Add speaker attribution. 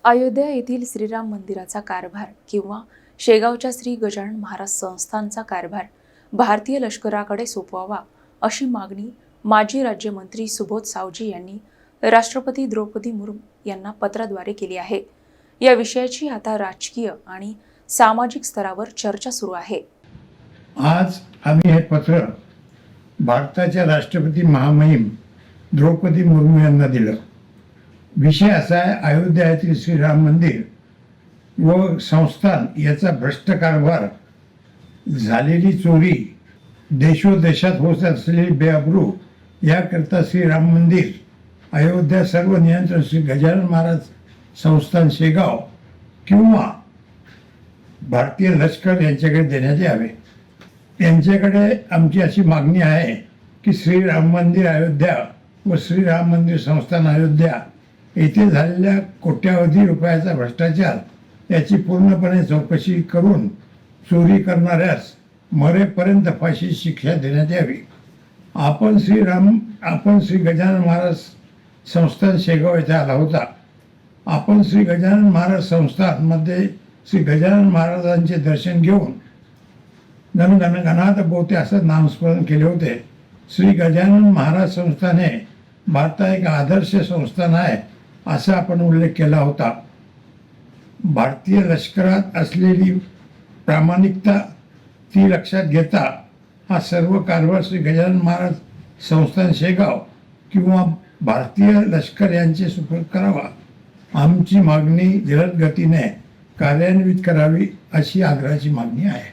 Speaker 1: अयोध्या येथील श्रीराम मंदिराचा कारभार किंवा शेगावच्या श्री गजानन महाराज संस्थानचा कारभार भारतीय लष्कराकडे सोपवावा अशी मागणी माजी राज्यमंत्री सुबोध सावजी यांनी राष्ट्रपती द्रौपदी मुर्मू यांना पत्राद्वारे केली आहे। या विषयाची आता राजकीय आणि सामाजिक स्तरावर चर्चा सुरू आहे।
Speaker 2: आज आम्ही हे पत्र भारताच्या राष्ट्रपती महामहिम द्रौपदी मुर्मू यांना दिलं। विषय असा आहे, अयोध्या येथील श्रीराम मंदिर व संस्थान याचा भ्रष्ट कारभार, झालेली चोरी, देशोदेशात होत असलेली बेअब्रू याकरता श्रीराम मंदिर अयोध्या सर्व नियंत्रण श्री गजानन महाराज संस्थान शेगाव किंवा भारतीय लष्कर यांच्याकडे देण्यात यावे। यांच्याकडे आमची अशी मागणी आहे की श्रीराम मंदिर अयोध्या व श्रीराम मंदिर संस्थान अयोध्या येथे झालेल्या कोट्यावधी रुपयाचा भ्रष्टाचार याची पूर्णपणे चौकशी करून चोरी करणाऱ्यास मरेपर्यंत फाशी शिक्षा देण्यात यावी। आपण श्री गजानन महाराज संस्थान शेगाव येथे आला होता। आपण श्री गजानन महाराज संस्थानमध्ये श्री गजानन महाराजांचे दर्शन घेऊन गणगणात बोते असं नामस्मरण केले होते। श्री गजानन महाराज संस्थान हे भारतात एक आदर्श संस्थान आहे असा आपण उल्लेख केला होता। भारतीय लष्करात असलेली प्रामाणिकता ती लक्षात घेता हा सर्व कारभार श्री गजानन महाराज संस्थान शेगाव किंवा भारतीय लष्कर यांचे सुपूर्द करावा। आमची मागणी जलद गतीने कार्यान्वित करावी अशी आग्रहाची मागणी आहे।